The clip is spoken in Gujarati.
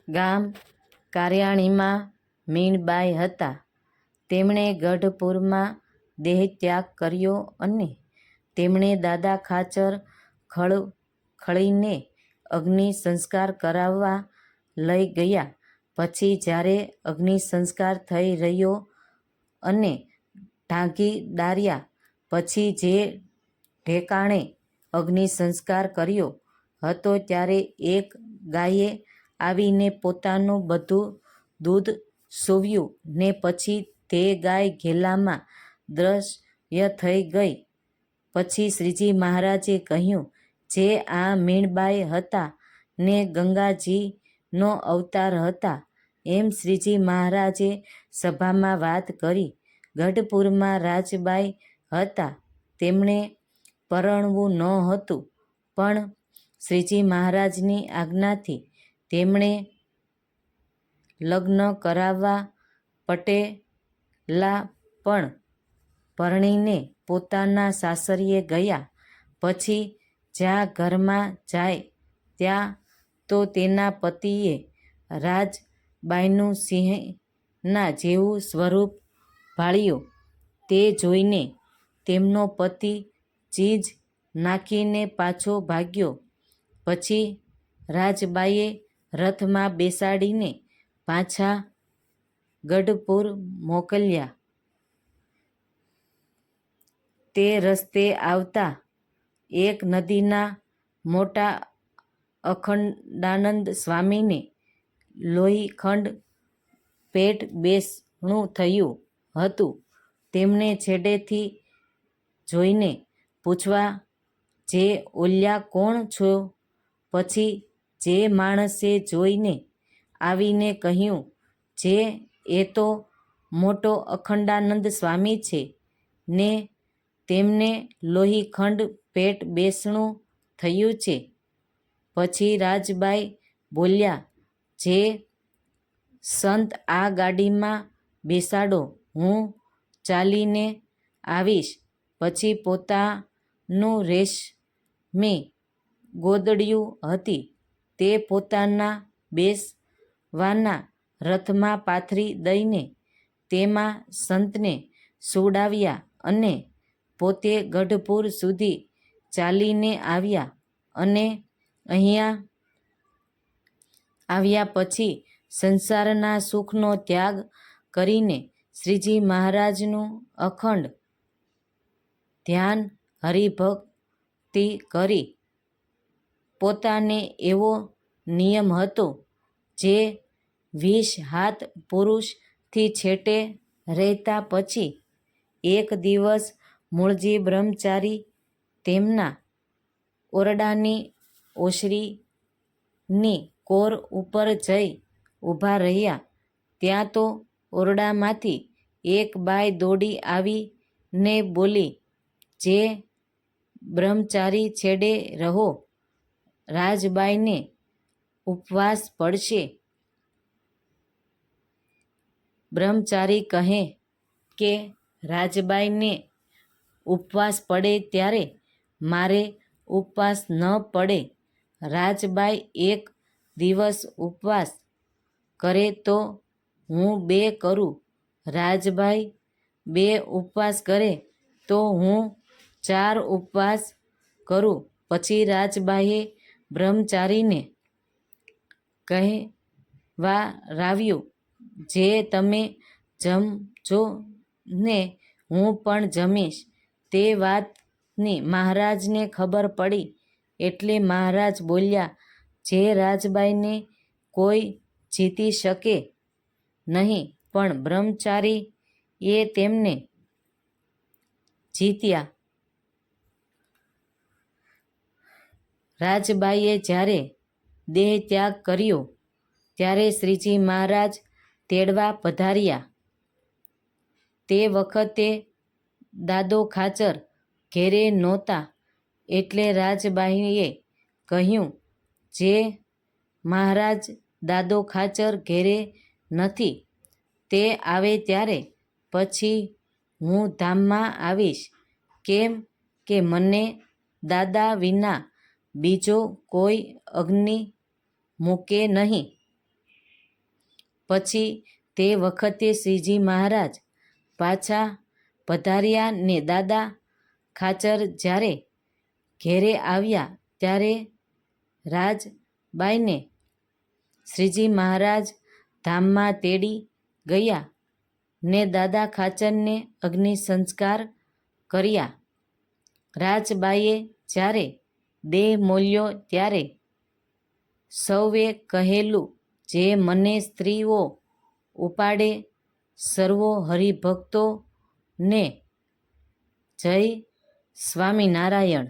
ગામ કારિયાણીમાં મીણબાઈ હતા. તેમણે ગઢપુરમાં દેહત્યાગ કર્યો અને તેમણે દાદા ખાચર ખળીને અગ્નિ સંસ્કાર કરાવવા લઈ ગયા. પછી જ્યારે અગ્નિ સંસ્કાર થઈ રહ્યો અને ઢાંકી ડાર્યા પછી જે ઠેકાણે અગ્નિ સંસ્કાર કર્યો હતો ત્યારે એક ગાયે આવીને પોતાનું બધું દૂધ સૂવ્યું ને પછી તે ગાય ઘેલામાં દ્રશ્ય થઈ ગઈ. પછી શ્રીજી મહારાજે કહ્યું, જે આ મીણબાઈ હતા ને ગંગાજીનો અવતાર હતા. એમ શ્રીજી મહારાજે સભામાં વાત કરી. ગઢપુરમાં રાજબાઈ હતા. તેમણે પરણવું નહોતું, પણ શ્રીજી મહારાજની આજ્ઞાથી તેમણે લગ્ન કરાવવા પટેલા પણ પરણીને પોતાના સાસરીએ ગયા. પછી જ્યાં ઘરમાં જાય ત્યાં તો તેના પતિએ રાજબાઈનું સિંહના જેવું સ્વરૂપ ભાળ્યું. તે જોઈને તેમનો પતિ ચીજ નાખીને પાછો ભાગ્યો. પછી રાજબાઈએ રથમાં બેસાડીને પાછા ગઢપુર મોકલ્યા. તે રસ્તે આવતા એક નદીના મોટા અખંડાનંદ સ્વામીને લોહીખંડ પેટ બેસણું થયું હતું. તેમને છેડેથી જોઈને પૂછવા, જે ઓલ્યા કોણ છો? પછી જે માણસે જોઈને આવીને કહ્યું, જે એ તો મોટો અખંડાનંદ સ્વામી છે ને તેમને લોહીખંડ પેટ બેસણું થયું છે. પછી રાજબાઈ બોલ્યા, જે સંત આ ગાડીમાં બેસાડો, હું ચાલીને આવીશ. પછી પોતાનું રેશમી ગોદડિયું હતી તે પોતાના બેસવાના રથમાં પાથરી દઈને તેમાં સંતને સુવડાવ્યા અને પોતે ગઢપુર સુધી ચાલીને આવ્યા. અને અહીંયા આવ્યા પછી સંસારના સુખનો ત્યાગ કરીને શ્રીજી મહારાજનું અખંડ ધ્યાન હરિભક્તિ કરી. પોતાને એવો નિયમ હતો, જે 20 હાથ પુરુષથી છેટે રહેતા. પછી એક દિવસ મૂળજી બ્રહ્મચારી તેમના ઓરડાની ઓસરીની કોર ઉપર જઈ ઊભા રહ્યા. ત્યાં તો ઓરડામાંથી એક બાઈ દોડી આવીને બોલી, જે બ્રહ્મચારી છેડે રહો, રાજબાઈને ઉપવાસ પડશે. બ્રહ્મચારી કહે કે રાજબાઈને ઉપવાસ પડે ત્યારે મારે ઉપવાસ ન પડે. રાજબાઈ એક દિવસ ઉપવાસ કરે તો હું 2 કરું. રાજબાઈ 2 ઉપવાસ કરે તો હું 4 ઉપવાસ કરું. પછી રાજબાઈએ બ્રહ્મચારીને કહેવારાવ્યું, જે તમે જમજો ને હું પણ જમીશ. તે વાતની મહારાજને ખબર પડી એટલે મહારાજ બોલ્યા, જે રાજબાઈને કોઈ જીતી શકે નહીં, પણ બ્રહ્મચારીએ તેમને જીત્યા. રાજબાઈએ જ્યારે દેહત્યાગ કર્યો ત્યારે શ્રીજી મહારાજ તેડવા પધાર્યા. તે વખતે દાદો ખાચર ઘેરે નહોતા એટલે રાજબાઈએ કહ્યું, જે મહારાજ દાદો ખાચર ઘેરે નથી, તે આવે ત્યારે પછી હું ધામમાં આવીશ. કેમ કે મને દાદા વિના બીજો કોઈ અગ્નિ મૂકે નહીં. પછી તે વખતે શ્રીજી મહારાજ પાછા પધાર્યા ને દાદા ખાચર જ્યારે ઘેરે આવ્યા ત્યારે રાજબાઈને શ્રીજી મહારાજ ધામમાં તેડી ગયા ને દાદા ખાચરને અગ્નિ સંસ્કાર કર્યા. રાજબાઈએ જ્યારે દેહ મોલ્યો ત્યારે સૌએ કહેલું, જે મને સ્ત્રીઓ ઉપાડે સર્વો હરિભક્તો ને જય સ્વામિનારાયણ.